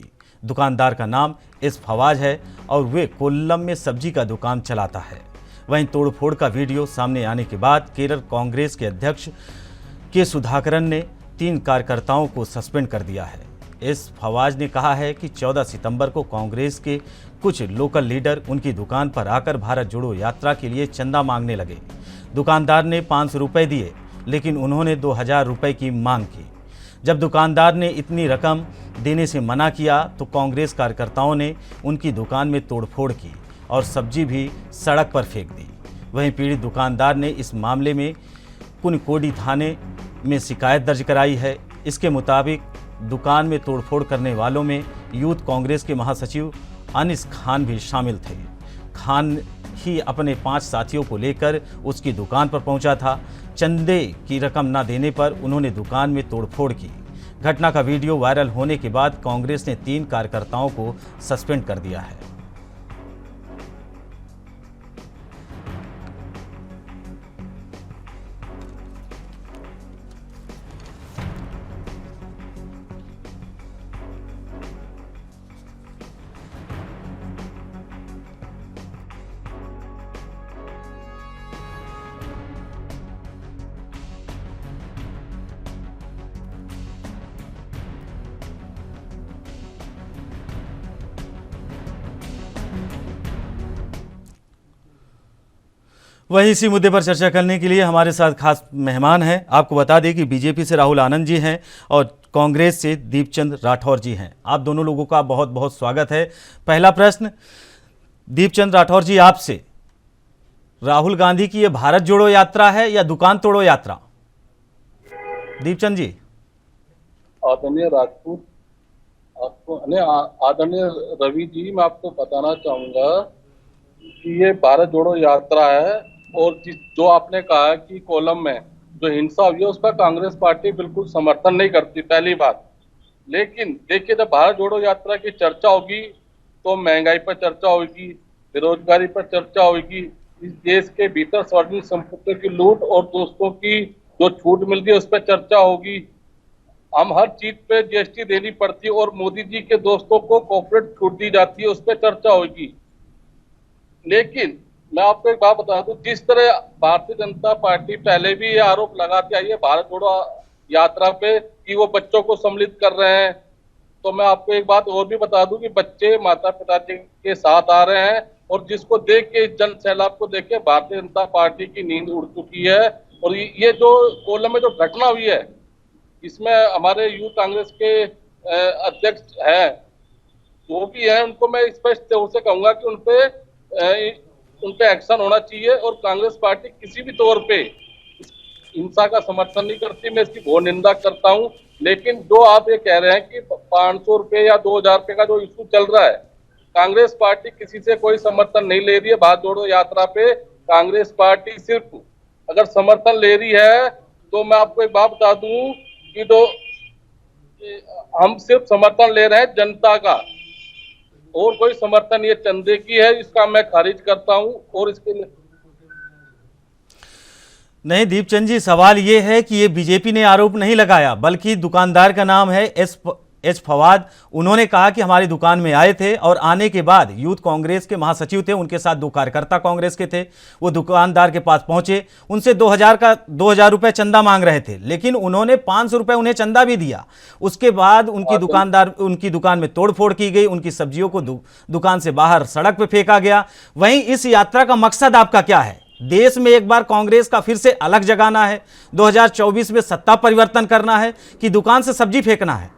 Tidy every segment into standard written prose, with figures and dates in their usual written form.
हुई। दुकानदार का नाम एस फवाज है और वे कोल्लम में सब्जी का दुकान चलाता है। वहीं तोड़फोड़ का वीडियो सामने आने के बाद केरल कांग्रेस के अध्यक्ष के सुधाकरन ने 3 कार्यकर्ताओं को सस्पेंड कर दिया है। एस फवाज ने कहा है कि 14 सितंबर को कांग्रेस के कुछ लोकल लीडर उनकी दुकान पर आकर भारत जोड़ो यात्रा के लिए चंदा मांगने लगे। दुकानदार ने 500 रुपये दिए, लेकिन उन्होंने 2000 रुपये की मांग की। जब दुकानदार ने इतनी रकम देने से मना किया तो कांग्रेस कार्यकर्ताओं ने उनकी दुकान में तोड़फोड़ की और सब्जी भी सड़क पर फेंक दी। वहीं पीड़ित दुकानदार ने इस मामले में कुनकोडी थाने में शिकायत दर्ज कराई है। इसके मुताबिक दुकान में तोड़फोड़ करने वालों में यूथ कांग्रेस के महासचिव अनिस खान भी शामिल थे। खान ही अपने 5 साथियों को लेकर उसकी दुकान पर पहुंचा था। चंदे की रकम न देने पर उन्होंने दुकान में तोड़फोड़ की। घटना का वीडियो वायरल होने के बाद कांग्रेस ने 3 कार्यकर्ताओं को सस्पेंड कर दिया है। वहीं इसी मुद्दे पर चर्चा करने के लिए हमारे साथ खास मेहमान हैं। आपको बता दें कि बीजेपी से राहुल आनंद जी हैं और कांग्रेस से दीपचंद राठौर जी हैं। आप दोनों लोगों का बहुत बहुत स्वागत है। पहला प्रश्न दीपचंद राठौर जी आपसे, राहुल गांधी की ये भारत जोड़ो यात्रा है या दुकान तोड़ो यात्रा? दीपचंद जी। आदरणीय राजपूत, आपको आदरणीय रवि जी, मैं आपको बताना चाहूंगा कि ये भारत जोड़ो यात्रा है और जो आपने कहा कि कोलम में जो हिंसा हुई है उसका कांग्रेस पार्टी बिल्कुल समर्थन नहीं करती, पहली बात। लेकिन देखिए, जब भारत जोड़ो यात्रा की चर्चा होगी तो महंगाई पर चर्चा होगी, बेरोजगारी पर चर्चा होगी, इस देश के भीतर सार्वजनिक संपत्ति की लूट और दोस्तों की जो छूट मिलती है उस पर चर्चा होगी। हम हर चीज पे जीएसटी देनी पड़ती है और मोदी जी के दोस्तों को कॉर्पोरेट छूट दी जाती है, उस पर चर्चा होगी। लेकिन मैं आपको एक बात बता दूं, जिस तरह भारतीय जनता पार्टी पहले भी ये आरोप लगाती आई है भारत जोड़ो यात्रा पे कि वो बच्चों को सम्मिलित कर रहे हैं, तो मैं आपको एक बात और भी बता दूं कि बच्चे माता पिता के साथ आ रहे हैं और जिसको देख के, जन सैलाब को देख के भारतीय जनता पार्टी की नींद उड़ चुकी है। और ये जो कोलम में जो घटना हुई है इसमें हमारे यूथ कांग्रेस के अध्यक्ष है, वो भी है, उनको मैं स्पष्ट तौर से कहूंगा कि उनपे एक्शन होना चाहिए और कांग्रेस पार्टी किसी भी तौर पे हिंसा का समर्थन नहीं करती। मैं इसकी घोर निंदा करता हूं। लेकिन जो आप ये कह रहे हैं कि 500 रुपए या 2000 रुपए का जो इशू चल रहा है, कांग्रेस पार्टी किसी से कोई समर्थन नहीं ले रही है भारत जोड़ो यात्रा पे। कांग्रेस पार्टी सिर्फ अगर समर्थन ले रही है तो मैं आपको एक बात बता दूं कि तो हम सिर्फ समर्थन ले रहे हैं जनता का और कोई समर्थन ये चंदे की है, इसका मैं खारिज करता हूं। और इसके नहीं दीपचंद जी, सवाल ये है कि ये बीजेपी ने आरोप नहीं लगाया, बल्कि दुकानदार का नाम है एच फवाद। उन्होंने कहा कि हमारी दुकान में आए थे और आने के बाद यूथ कांग्रेस के महासचिव थे, उनके साथ 2 कार्यकर्ता कांग्रेस के थे। वो दुकानदार के पास पहुंचे, उनसे 2000 रुपए चंदा मांग रहे थे, लेकिन उन्होंने 500 रुपए उन्हें चंदा भी दिया। उसके बाद उनकी दुकान में तोड़फोड़ की गई, उनकी सब्जियों को दुकान से बाहर सड़क पर फेंका गया। वहीं इस यात्रा का मकसद आपका क्या है? देश में एक बार कांग्रेस का फिर से अलग जगाना है, 2024 में सत्ता परिवर्तन करना है कि दुकान से सब्जी फेंकना है?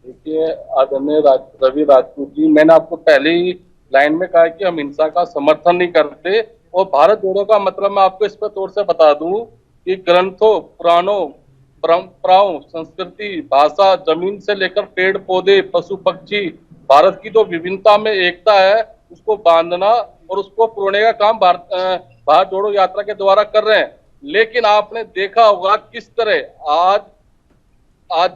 देखिए आदरणीय रवि राजपूत जी, मैंने आपको पहले ही लाइन में कहा कि हम हिंसा का समर्थन नहीं करते। और भारत जोड़ो का मतलब मैं आपको इस पर तौर से बता दूं कि ग्रंथों, पुराणों, परंपराओं, संस्कृति, भाषा, जमीन से लेकर पेड़ पौधे, पशु पक्षी, भारत की जो विभिन्नता में एकता है उसको बांधना और उसको पुरोने का काम भारत जोड़ो यात्रा के द्वारा कर रहे हैं। लेकिन आपने देखा होगा किस तरह आज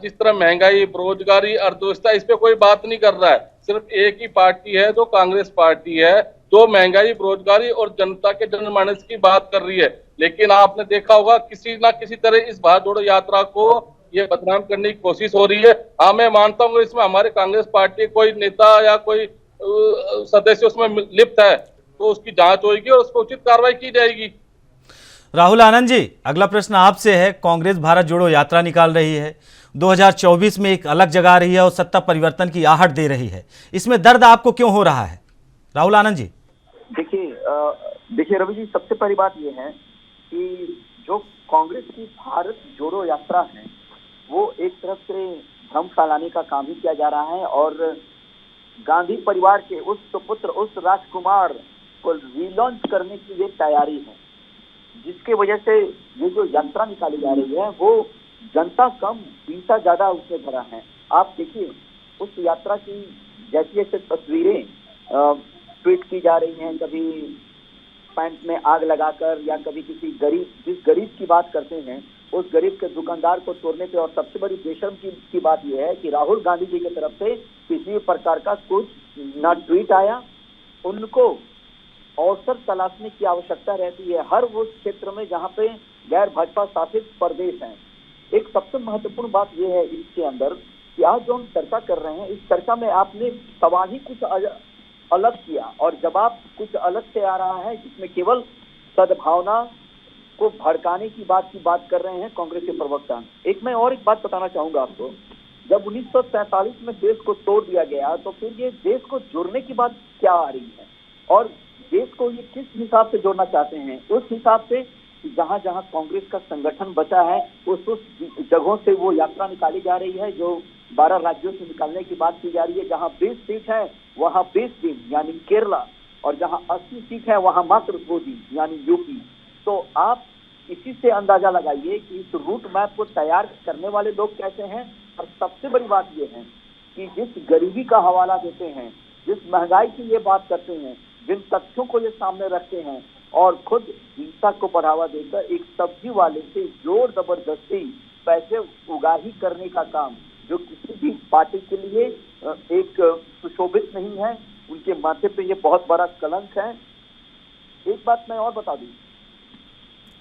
जिस तरह महंगाई, बेरोजगारी, अर्थव्यवस्था, इस पे कोई बात नहीं कर रहा है। सिर्फ एक ही पार्टी है जो कांग्रेस पार्टी है, जो महंगाई, बेरोजगारी और जनता के जनमानस की बात कर रही है। लेकिन आपने देखा होगा किसी ना किसी तरह इस भारत जोड़ो यात्रा को ये बदनाम करने की कोशिश हो रही है। हाँ, मैं मानता हूँ इसमें हमारे कांग्रेस पार्टी कोई नेता या कोई सदस्य उसमें लिप्त है तो उसकी जांच होगी और उस पर उचित कार्रवाई की जाएगी। राहुल आनंद जी, अगला प्रश्न आपसे है। कांग्रेस भारत जोड़ो यात्रा निकाल रही है, 2024 में एक अलग जगह रही है और सत्ता परिवर्तन की आहट दे रही है। इसमें दर्द आपको क्यों हो रहा है, राहुल आनंद जी? देखिए रवि जी, सबसे पहली बात यह है कि जो कांग्रेस की भारत जोड़ो यात्रा है वो एक तरफ से भ्रम फैलाने का काम ही किया जा रहा है और गांधी परिवार के उस सुपुत्र, उस राजकुमार को रीलॉन्च करने की ये तैयारी है, जिसके वजह से ये जो यात्रा निकाली जा रही है वो जनता कम पीसा ज्यादा उसमें भरा है। आप देखिए उस यात्रा की जैसी जैसे तस्वीरें ट्वीट की जा रही हैं, कभी पैंट में आग लगाकर या कभी किसी गरीब, जिस गरीब की बात करते हैं उस गरीब के दुकानदार को तोड़ने पे। और सबसे बड़ी बेशर्म की बात यह है कि राहुल गांधी जी की तरफ से किसी प्रकार का कुछ ना ट्वीट आया। उनको अवसर तलाशने की आवश्यकता रहती है हर वो क्षेत्र में जहां पे गैर भाजपा शासित प्रदेश हैं। एक सबसे महत्वपूर्ण बात यह है इसके अंदर कि आज जो हम चर्चा कर रहे हैं, इस चर्चा में आपने सवाल ही कुछ अलग किया और जवाब कुछ अलग से आ रहा है, जिसमें केवल सद्भावना को भड़काने की बात कर रहे हैं कांग्रेस के प्रवक्ता। मैं और एक बात बताना चाहूंगा आपको, जब 1947 में देश को तोड़ दिया गया तो फिर ये देश को जोड़ने की बात क्या आ रही है और देश को ये किस हिसाब से जोड़ना चाहते हैं? उस हिसाब से जहां जहां कांग्रेस का संगठन बचा है उस जगहों से वो यात्रा निकाली जा रही है, जो 12 राज्यों से निकालने की बात की जा रही है। जहां 20 सीट है वहां 20 दिन यानी केरला, और जहां 80 सीट है वहां मात्र 2 दिन यानी यूपी। तो आप इसी से अंदाजा लगाइए कि इस रूट मैप को तैयार करने वाले लोग कैसे हैं। और सबसे बड़ी बात यह है कि जिस गरीबी का हवाला देते हैं, जिस महंगाई की ये बात करते हैं, जिन तथ्यों को ये सामने रखते हैं और खुद हिंसा को बढ़ावा देकर एक सब्जी वाले से जोर जबरदस्ती पैसे उगाही करने का काम, जो किसी भी पार्टी के लिए एक सुशोभित नहीं है, उनके माथे पे ये बहुत बड़ा कलंक है। एक बात मैं और बता दूं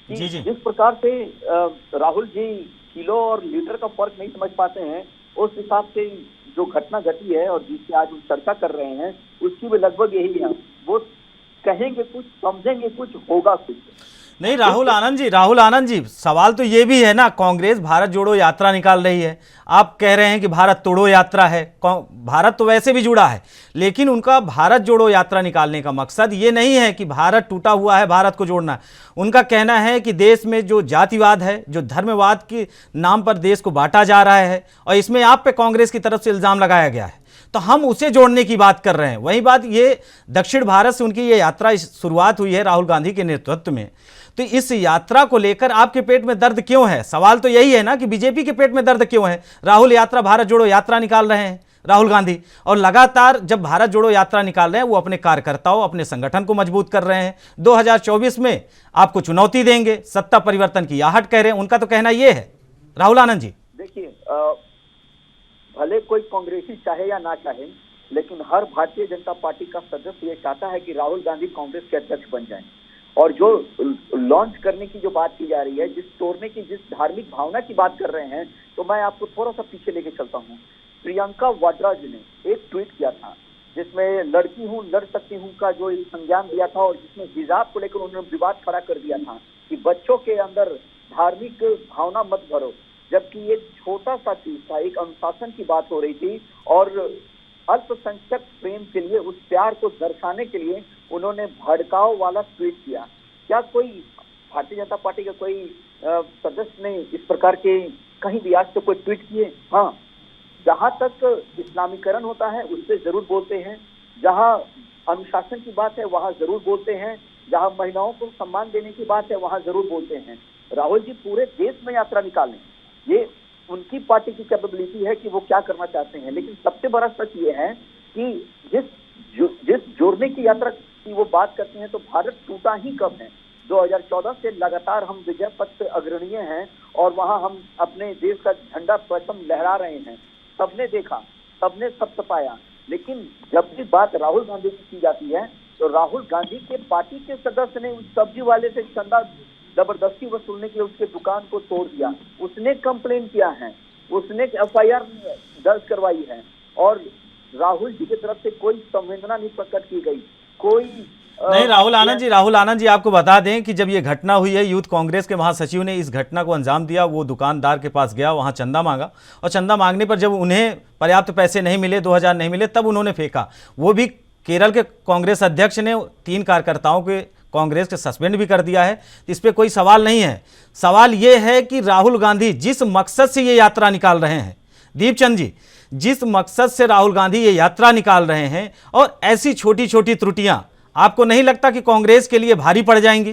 कि जिस प्रकार से राहुल जी किलो और लीटर का फर्क नहीं समझ पाते हैं, उस हिसाब से जो घटना घटी है और जिससे आज हम चर्चा कर रहे हैं उसकी भी लगभग यही है। वो कहेंगे कुछ, समझेंगे कुछ, होगा कुछ नहीं। राहुल आनंद जी, सवाल तो ये भी है ना, कांग्रेस भारत जोड़ो यात्रा निकाल रही है, आप कह रहे हैं कि भारत तोड़ो यात्रा है। भारत तो वैसे भी जुड़ा है, लेकिन उनका भारत जोड़ो यात्रा निकालने का मकसद ये नहीं है कि भारत टूटा हुआ है, भारत को जोड़ना है। उनका कहना है कि देश में जो जातिवाद है, जो धर्मवाद के नाम पर देश को बांटा जा रहा है, और इसमें आप पे कांग्रेस की तरफ से इल्जाम लगाया गया है, तो हम उसे जोड़ने की बात कर रहे हैं। वही बात, ये दक्षिण भारत से उनकी ये यात्रा शुरुआत हुई है राहुल गांधी के नेतृत्व में, तो इस यात्रा को लेकर आपके पेट में दर्द क्यों है? सवाल तो यही है ना कि बीजेपी के पेट में दर्द क्यों है? राहुल यात्रा, भारत जोड़ो यात्रा निकाल रहे हैं राहुल गांधी, और लगातार जब भारत जोड़ो यात्रा निकाल रहे हैं वो अपने कार्यकर्ताओं, अपने संगठन को मजबूत कर रहे हैं। 2024 में आपको चुनौती देंगे, सत्ता परिवर्तन की आहट कह रहे हैं, उनका तो कहना यह है। राहुल आनंद जी, देखिए, भले कोई कांग्रेसी चाहे या ना चाहे, लेकिन हर भारतीय जनता पार्टी का सदस्य ये चाहता है कि राहुल गांधी कांग्रेस के अध्यक्ष बन जाएं। और जो लॉन्च करने की जो बात की जा रही है, जिस तोड़ने की, जिस धार्मिक भावना की बात कर रहे हैं, तो मैं आपको थोड़ा सा पीछे लेके चलता हूँ। प्रियंका वाड्रा जी ने एक ट्वीट किया था जिसमें लड़की हूँ, लड़ सकती हूँ का जो एक संज्ञान दिया था, और जिसमें हिजाब को लेकर उन्होंने विवाद खड़ा कर दिया था कि बच्चों के अंदर धार्मिक भावना मत भरो। जबकि ये छोटा सा चीज था, एक अनुशासन की बात हो रही थी, और अल्पसंख्यक प्रेम के लिए, उस प्यार को दर्शाने के लिए उन्होंने भड़काव वाला ट्वीट किया। क्या कोई भारतीय जनता पार्टी का कोई सदस्य ने इस प्रकार के कहीं भी आज तक कोई ट्वीट किए? हाँ, जहां तक इस्लामीकरण होता है उससे जरूर बोलते हैं, जहां अनुशासन की बात है वहां जरूर बोलते हैं, जहां महिलाओं को सम्मान देने की बात है वहां जरूर बोलते हैं। राहुल जी पूरे देश में यात्रा निकालें, ये उनकी पार्टी की कैपेबिलिटी है कि वो क्या करना चाहते हैं। लेकिन सबसे बड़ा सच ये है कि जिस जोड़ने की यात्रा की वो बात करते हैं, तो भारत टूटा ही कब है। 2014 से लगातार हम विजय पथ पे अग्रणीय हैं और वहां हम अपने देश का झंडा प्रथम लहरा रहे हैं। सबने देखा, सबने सब पाया, लेकिन जब भी बात राहुल गांधी की जाती है तो राहुल गांधी के पार्टी के सदस्य ने उस सब्जी वाले से चंदा जबरदस्ती वसूलने के लिए उसके दुकान को तोड़ दिया। उसने कंप्लेन किया है, उसने एफआईआर दर्ज करवाई है और राहुल जी की तरफ से कोई संवेदना नहीं प्रकट की गई, कोई नहीं। राहुल आनंद जी आपको बता दें कि जब ये घटना हुई है, यूथ कांग्रेस के महासचिव ने इस घटना को अंजाम दिया। वो दुकानदार के पास गया, वहां चंदा मांगा और चंदा मांगने पर जब उन्हें पर्याप्त पैसे नहीं मिले, 2000 नहीं मिले, तब उन्होंने फेंका। वो भी केरल के कांग्रेस अध्यक्ष ने 3 कार्यकर्ताओं के कांग्रेस के सस्पेंड भी कर दिया है। इस पर कोई सवाल नहीं है। सवाल ये है कि राहुल गांधी जिस मकसद से ये यात्रा निकाल रहे हैं, दीपचंद जी, जिस मकसद से राहुल गांधी ये यात्रा निकाल रहे हैं, और ऐसी छोटी छोटी त्रुटियां आपको नहीं लगता कि कांग्रेस के लिए भारी पड़ जाएंगी?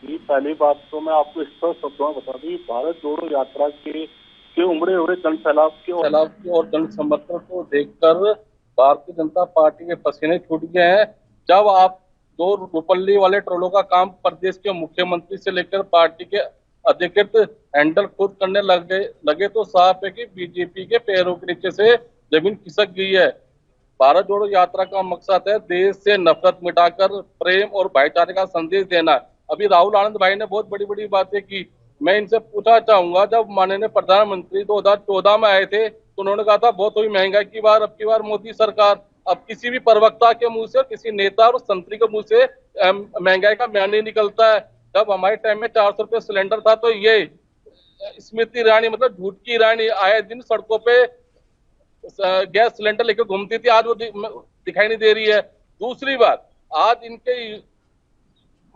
पहली बात तो मैं आपको स्पष्ट शब्दों में बता दूं, भारत जोड़ो यात्रा के उमड़े हुए जन सैलाब के और जन समर्थन को देखकर भारतीय जनता पार्टी के पसीने छूट गए हैं। जब आप 2 रुपल्ली वाले ट्रोलों का काम प्रदेश के मुख्यमंत्री से लेकर पार्टी के अधिकृत हैंडल खुद करने लगे तो साफ है कि बीजेपी के पैरों के नीचे से जमीन खिसक गई है। भारत जोड़ो यात्रा का मकसद है देश से नफरत मिटाकर प्रेम और भाईचारे का संदेश देना। अभी राहुल आनंद भाई ने बहुत बड़ी बड़ी बातें की। मैं इनसे पूछना चाहूंगा, जब माननीय प्रधानमंत्री 2014 में आए थे तो उन्होंने कहा था बहुत हुई महंगाई की बार, अब की बार मोदी सरकार। अब किसी भी प्रवक्ता के मुंह से, किसी नेता और संतरी के मुंह से महंगाई का बयान नहीं निकलता है। जब हमारे टाइम में 400 रुपये सिलेंडर था तो ये स्मृति ईरानी, मतलब झूठ की ईरानी, आए दिन सड़कों पे गैस सिलेंडर लेकर घूमती थी, आज वो दिखाई नहीं दे रही है। दूसरी बात, आज इनके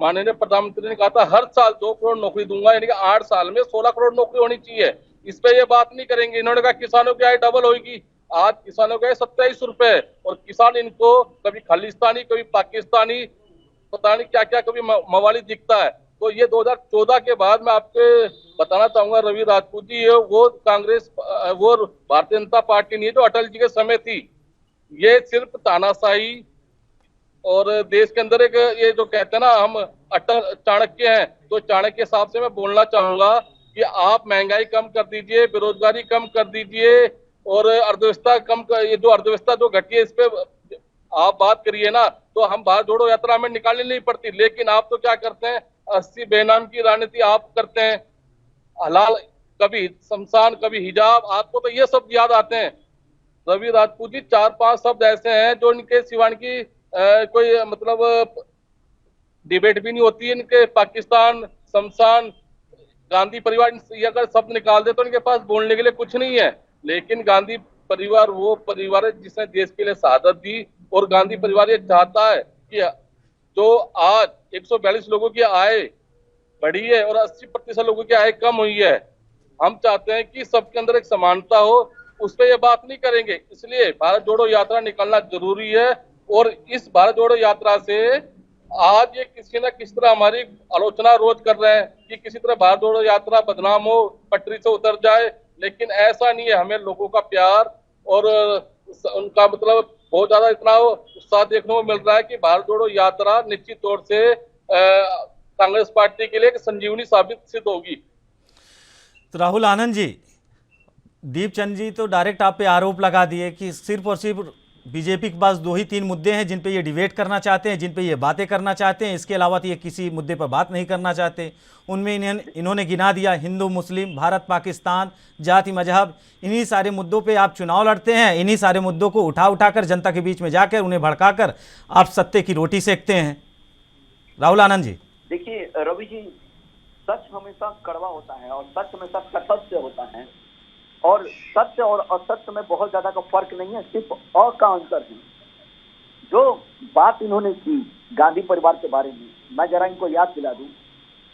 माननीय प्रधानमंत्री ने कहा था हर साल 2 करोड़ नौकरी दूंगा, यानी कि 8 साल में 16 करोड़ नौकरी होनी चाहिए। इस पे ये बात नहीं करेंगे। इन्होंने कहा किसानों की आय डबल होगी, आज किसानों की आय 27 रुपए, और किसान इनको कभी खालिस्तानी, कभी पाकिस्तानी, पता नहीं क्या क्या, कभी मवाली दिखता है। तो ये 2014 के बाद मैं आपके बताना चाहूंगा, रवि राजपूत जी, वो कांग्रेस, वो भारतीय जनता पार्टी नहीं है जो अटल जी के समय थी। ये सिर्फ तानाशाही और देश के अंदर एक, ये जो कहते हैं ना हम अटल चाणक्य हैं, तो चाणक्य के हिसाब से मैं बोलना चाहूंगा कि आप महंगाई कम कर दीजिए, बेरोजगारी कम कर दीजिए, और अर्थव्यवस्था कम कर, ये जो अर्थव्यवस्था जो घटी है इस पे आप बात करिए ना, तो हम भारत जोड़ो यात्रा में निकालनी नहीं पड़ती। लेकिन आप तो क्या करते हैं, 80 बेनाम की राजनीति आप करते हैं। हलाल, कभी शमशान, कभी हिजाब, आपको तो ये सब याद आते हैं। रवि राजपूत जी, 4-5 शब्द ऐसे हैं जो इनके सिवान की कोई मतलब डिबेट भी नहीं होती है इनके। पाकिस्तान, शमशान, गांधी परिवार, ये अगर शब्द निकाल दे तो इनके पास बोलने के लिए कुछ नहीं है। लेकिन गांधी परिवार वो परिवार है जिसने देश के लिए शहादत दी, और गांधी परिवार ये चाहता है कि जो आज 142 लोगों की आय बढ़ी है और 80% लोगों की आय कम हुई है, हम चाहते हैं कि सबके अंदर एक समानता हो, उस पर ये बात नहीं करेंगे। इसलिए भारत जोड़ो यात्रा निकलना जरूरी है। और इस भारत जोड़ो यात्रा से आज ये किसी न किसी तरह हमारी आलोचना रोज कर रहे हैं कि किसी तरह भारत जोड़ो यात्रा बदनाम हो, पटरी से उतर जाए, लेकिन ऐसा नहीं है। हमें लोगों का प्यार और उनका मतलब बहुत ज्यादा इतना उत्साह देखने को मिल रहा है कि भारत जोड़ो यात्रा निश्चित तौर से कांग्रेस पार्टी के लिए एक संजीवनी साबित सिद्ध होगी। तो राहुल आनंद जी, दीपचंद जी तो डायरेक्ट आप पे आरोप लगा दिए कि सिर्फ और सिर्फ बीजेपी के पास 2 ही 3 मुद्दे हैं जिन पे ये डिबेट करना चाहते हैं, जिन पे ये बातें करना चाहते हैं। इसके अलावा तो ये किसी मुद्दे पर बात नहीं करना चाहते। उनमें इन्होंने गिना दिया हिंदू मुस्लिम, भारत पाकिस्तान, जाति मजहब, इन्हीं सारे मुद्दों पे आप चुनाव लड़ते हैं। इन्हीं सारे मुद्दों को उठा कर जनता के बीच में जाकर उन्हें भड़काकर आप सत्ते की रोटी सेकते हैं। राहुल आनंद जी, देखिए रवि जी, सच हमेशा कड़वा होता है और सच हमेशा कटक से होता है, और सत्य और असत्य में बहुत ज्यादा का फर्क नहीं है, सिर्फ अ का अंतर है। जो बात इन्होंने की गांधी परिवार के बारे में, मैं जरा इनको याद दिला दूं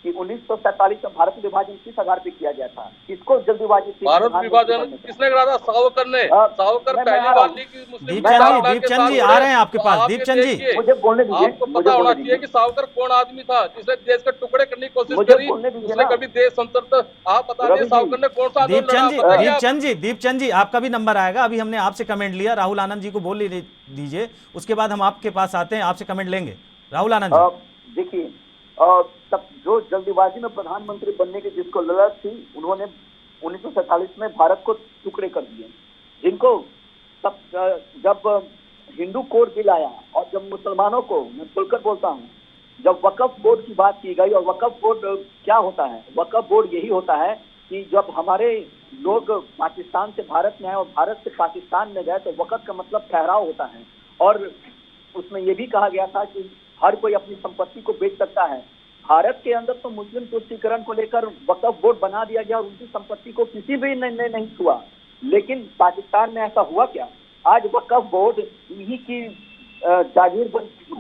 कि 1947 में भारत विभाजन किस आधार पे किया गया था, किसको जल्दीबाजी से भारत विभाजन किसने करा था? सावरकर ने। सावरकर पहली बार दीपचंद जी आ रहे हैं आपके पास। दीपचंद जी, मुझे बोलने दीजिए। आपको पता होना चाहिए कि सावरकर कौन आदमी था जिसने देश के टुकड़े करने की कोशिश करी, उसने कभी देश स्वतंत्र, आप बता दें सावरकर ने कौन सा आंदोलन। दीपचंद जी आपका भी नंबर आएगा। अभी हमने आपसे कमेंट लिया, राहुल आनंद जी को बोल दीजिए, उसके बाद हम आपके पास आते हैं, आपसे कमेंट लेंगे। राहुल आनंद जी, देखिए, तब जो जल्दीबाजी में प्रधानमंत्री बनने की जिसको ललच थी, उन्होंने 1947 में भारत को टुकड़े कर दिए। जिनको तब जब हिंदू कोड बिल आया और जब मुसलमानों को, मैं खुलकर बोलता हूँ, जब वक्फ बोर्ड की बात की गई, और वक्फ बोर्ड क्या होता है? वक्फ बोर्ड यही होता है कि जब हमारे लोग पाकिस्तान से भारत में आए और भारत से पाकिस्तान में गए तो वक्फ का मतलब ठहराव होता है, और उसमें यह भी कहा गया था कि हर कोई अपनी संपत्ति को बेच सकता है। भारत के अंदर तो मुस्लिम तुष्टीकरण को लेकर वक्फ बोर्ड बना दिया गया और उनकी संपत्ति को किसी भी ने नहीं छुआ, लेकिन पाकिस्तान में ऐसा हुआ क्या? आज वक्फ बोर्ड इन्हीं की जागीर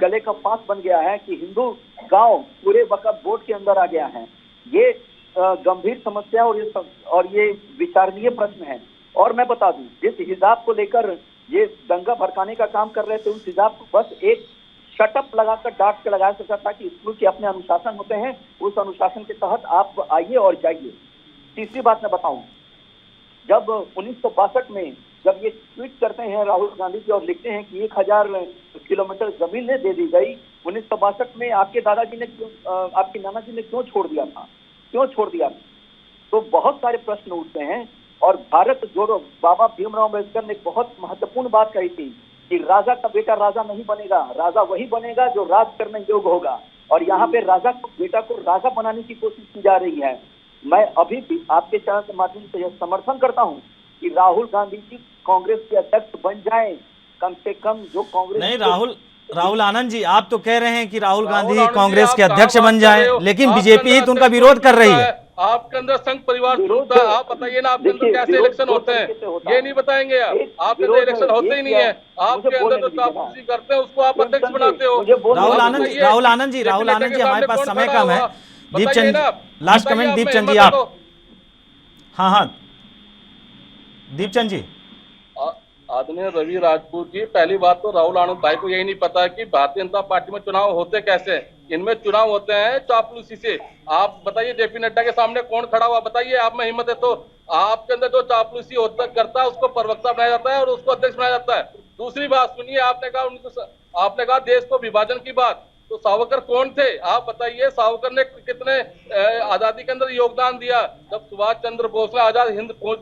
गले का फांस बन गया है कि हिंदू गांव पूरे वक्फ बोर्ड के अंदर आ गया है। ये गंभीर समस्या और ये विचारणीय प्रश्न है। और मैं बता दूं, जिस हिजाब को लेकर ये दंगा भड़काने का काम कर रहे थे, उस हिजाब को बस एक शटअप लगाकर डांट के लगा सकता था कि स्कूल के अपने अनुशासन होते हैं, उस अनुशासन के तहत आप आइए और जाइए। तीसरी बात मैं बताऊं, जब 1962 में जब ये ट्वीट करते हैं राहुल गांधी जी और लिखते हैं कि 1000 किलोमीटर जमीन दे दी गई, 1962 में आपके दादाजी ने आपके नाना जी ने क्यों छोड़ दिया था? तो बहुत सारे प्रश्न उठते हैं। और भारत जोड़ो, बाबा भीमराव अम्बेडकर ने बहुत महत्वपूर्ण बात कही थी कि राजा का बेटा राजा नहीं बनेगा, राजा वही बनेगा जो राज करने योग्य होगा। और यहाँ पे राजा को बेटा को राजा बनाने की कोशिश की जा रही है। मैं अभी भी आपके चैनल के माध्यम से यह समर्थन करता हूँ कि राहुल गांधी जी कांग्रेस के अध्यक्ष बन जाएं, कम से कम जो कांग्रेस नहीं। राहुल आनंद जी, आप तो कह रहे हैं कि राहुल गांधी कांग्रेस के अध्यक्ष बन जाए, लेकिन बीजेपी ही तो उनका विरोध कर रही है। आपके अंदर संघ परिवार टूटता है, आप बताइए ना, आपके अंदर कैसे इलेक्शन होते हैं? ये नहीं बताएंगे आप? आपके अंदर इलेक्शन होते ही नहीं है। आपके अंदर जो चापलूसी करते हैं उसको आप अध्यक्ष बनाते हो। राहुल आनंद जी, हमारे पास समय कम है। दीपचंद, लास्ट कमेंट दीपचंद जी आप। हाँ, दीपचंद जी। आदरणीय रवि राजपूत जी, पहली बात तो राहुल आनंद भाई को यही नहीं पता कि भारतीय जनता पार्टी में चुनाव होते कैसे हैं। इनमें चुनाव होते हैं चापलूसी से। आप बताइए, जेपी नड्डा के सामने कौन खड़ा हुआ? बताइए, आप में हिम्मत है तो। आपके अंदर जो चापलूसी होता करता है उसको प्रवक्ता बनाया जाता है और उसको अध्यक्ष बनाया जाता है। दूसरी बात सुनिए, आपने कहा देश को विभाजन की बात, तो सावरकर कौन थे? आप बताइए, सावरकर ने कितने आजादी के अंदर योगदान दिया? जब सुभाष चंद्र बोस ने आजाद हिंद फौज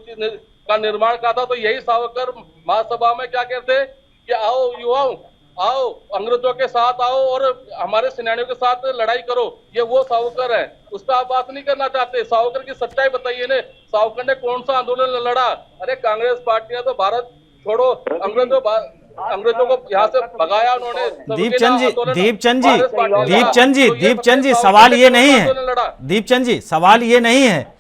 का निर्माण कहा था तो यही सावरकर महासभा में क्या कहते कि आओ युवाओं, आओ अंग्रेजों के साथ आओ और हमारे सेनानियों के साथ लड़ाई करो। ये वो सावरकर है, उस पर आप बात नहीं करना चाहते। सावरकर की सच्चाई बताइए ने, सावरकर ने कौन सा आंदोलन लड़ा? अरे कांग्रेस पार्टी ने तो भारत छोड़ो, अंग्रेजों को यहाँ से भगाया उन्होंने। दीपचंद जी, सवाल ये नहीं है। दीपचंद जी, सवाल ये नहीं है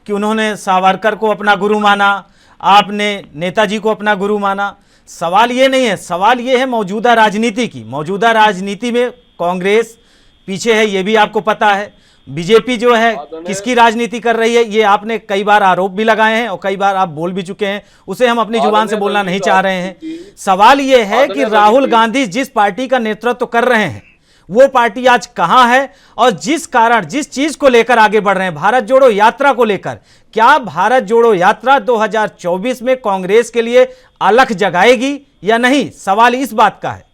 कि उन्होंने सावरकर को अपना गुरु माना, आपने नेताजी को अपना गुरु माना। सवाल ये नहीं है। सवाल ये है मौजूदा राजनीति की। मौजूदा राजनीति में कांग्रेस पीछे है, ये भी आपको पता है। बीजेपी जो है किसकी राजनीति कर रही है, ये आपने कई बार आरोप भी लगाए हैं और कई बार आप बोल भी चुके हैं। उसे हम अपनी जुबान से बोलना नहीं चाह रहे हैं। सवाल ये है कि राहुल गांधी जिस पार्टी का नेतृत्व कर रहे हैं वो पार्टी आज कहां है, और जिस कारण जिस चीज को लेकर आगे बढ़ रहे हैं, भारत जोड़ो यात्रा को लेकर, क्या भारत जोड़ो यात्रा 2024 में कांग्रेस के लिए अलख जगाएगी या नहीं? सवाल इस बात का है।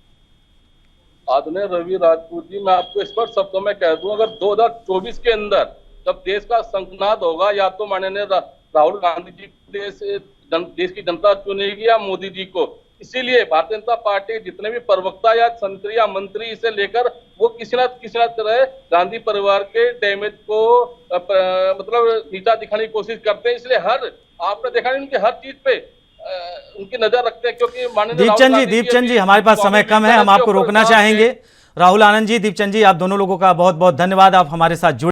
आदरणीय रवि राजपूत जी, मैं आपको स्पष्ट शब्दों में कह दूं, अगर 2024 के अंदर जब देश का शंखनाद होगा, या तो माननीय राहुल गांधी जी देश की जनता चुनेगी या मोदी जी को। इसीलिए भारतीय जनता पार्टी जितने भी प्रवक्ता या संतरी या मंत्री से लेकर वो किसी न तरह गांधी परिवार के डैमेज को मतलब नीचा दिखाने की कोशिश करते हैं। इसलिए आपने देखा नहीं, उनकी हर चीज पे उनकी नजर रखते हैं, क्योंकि माननीय दीपचंद जी, हमारे पास समय कम है, हम आपको रोकना चाहेंगे। राहुल आनंद जी, दीपचंद जी, आप दोनों लोगों का बहुत बहुत धन्यवाद, आप हमारे साथ जुड़े।